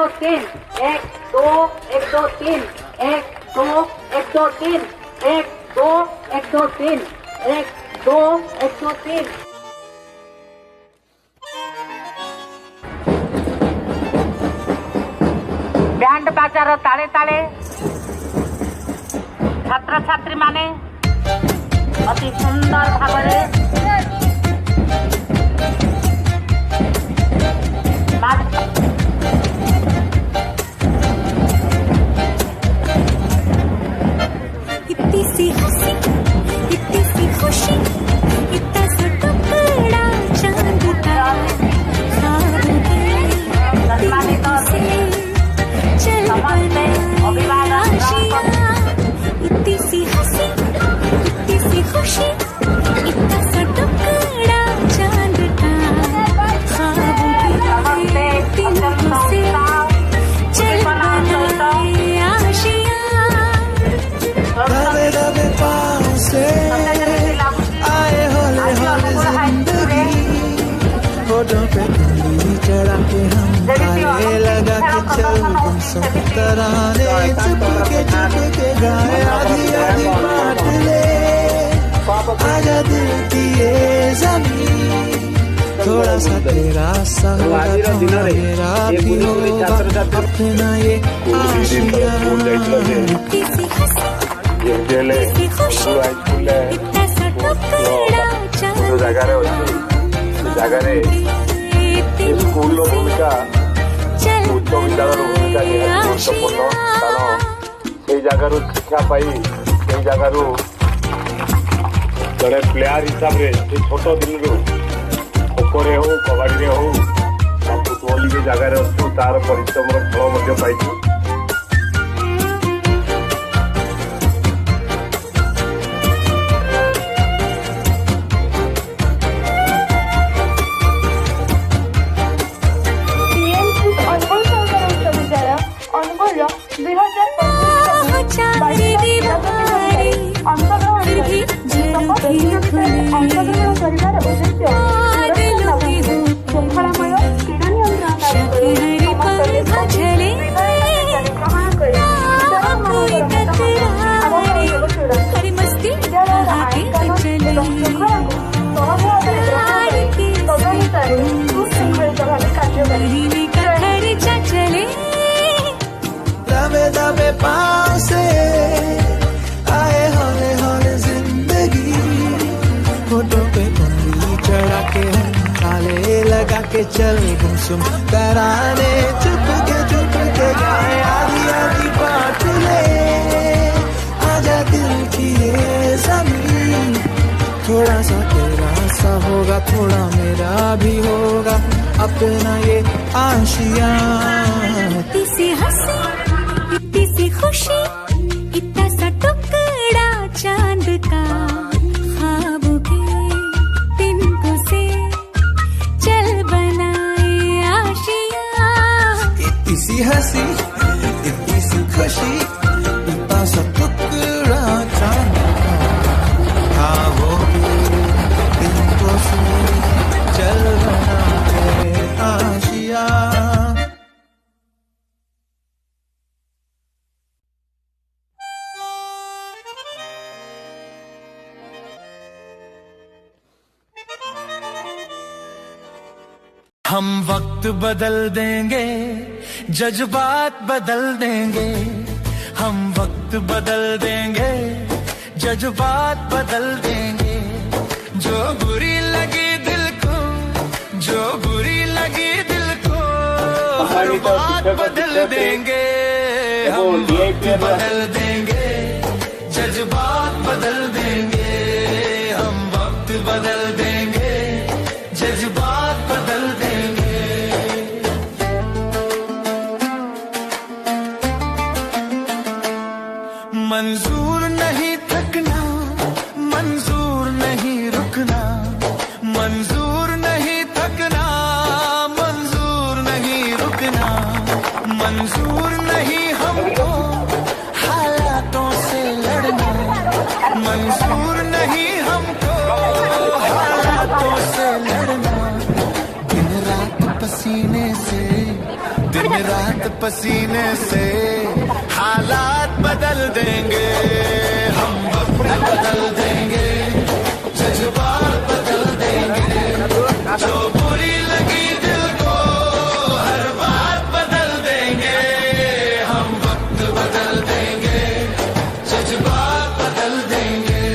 दो तीन, 1 2 1 2 3, 1 2 1 2 3, 1 2 1 2 3, 1 2 1 2 3। ବ୍ୟାଣ୍ଡ ବାଜାର ତାଳେ ତାଳେ ଛାତ୍ରଛାତ୍ରୀ ମାନେ ଅତି ସୁନ୍ଦର ଭାବରେ इतनी सी हंसी, इतनी सी खुशी, इतना सा टुकड़ा चांद का ख्वाब के चल बना आशियाँ। इतनी सी हंसी, इतनी सी खुशी, इतना सा टुकड़ा चांद का ख्वाब के दिलों से चल बना आशियाँ। दबे दबे पाँव से आए हौले हौले जिंदगी, होठों पे उंगली चढ़ा के हम गाने लगा के चल गुमसुम तराने चुप के गाए आधी आधी बात ले आजा दिल की ये ज़मीन। थोड़ा सा तेरा सा होगा थोड़ा मेरा भी होगा अपना ये आशियाँ। ଜାଗାରେ ଅଛି ଜାଗାରେ ସ୍କୁଲର ଭୂମିକା ଉଚ୍ଚ ବିଦ୍ୟାଳୟର ଭୂମିକା ନିହାତି ଗୁରୁତ୍ୱପୂର୍ଣ୍ଣ। କାରଣ ସେଇ ଜାଗାରୁ ଶିକ୍ଷା ପାଇ ସେଇ ଜାଗାରୁ ଜଣେ ପ୍ଲେୟାର ହିସାବରେ ସେ ଛୋଟ ଦିନରୁ ଖୋଖୋରେ ହଉ କବାଡ଼ିରେ ହଉ ଫୁଟବଲ ବି ଜାଗାରେ ଅଛୁ, ତାର ପରିଶ୍ରମର ଫଳ ମଧ୍ୟ ପାଇଛୁ। दबे दबे पाँव से आए हौले हौले जिंदगी, होठों पे उंगली चढ़ा के हम ताले लगा के चल गुमसुम तराने चुप के गाए आधी आधी बात ले आजा दिल की ये ज़मीन। थोड़ा सा तेरा सा होगा थोड़ा मेरा भी होगा अपना ये आशियाँ। इतनी सी हंसी, इतनी सी खुशी, इतना सा टुकड़ा चांद का ख्वाब के तिनको से चल बनाए आशियाँ। इतनी सी हंसी, इतनी सी खुशी, इतना सा टुकड़ा चांद का ख्वाब के तिनको से चल बनाए आशियाँ। हम वक्त बदल देंगे, जज्बात बदल देंगे। हम वक्त बदल देंगे, जज्बात बदल देंगे। जो बुरी लगी दिल को, जो बुरी लगी दिल को, हर बात बदल देंगे। हम वक्त बदल देंगे, जज्बात बदल देंगे। हम वक्त बदल देंगे, जज्बात बदल देंगे। मंजूर नहीं थकना, मंजूर नहीं रुकना, मंजूर नहीं थकना, मंजूर नहीं रुकना, मंजूर नहीं हमको हालातों से लड़ना, मंजूर नहीं हमको हालातों से लड़ना। दिन रात पसीने से, दिन रात पसीने से हालात बदल देंगे, हम वक्त बदल देंगे, जज्बात बदल देंगे, जो बुरी लगी दिल को हर बात बदल देंगे, हम वक्त बदल देंगे, जज्बात बदल देंगे।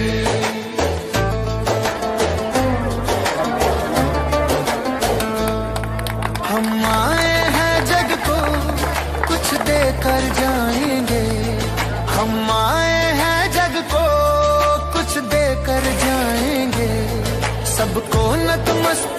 हम आए हैं जग को कुछ देकर जाएंगे, हम आए हैं जग को कुछ देकर जाएंगे, सबको नतमस्तक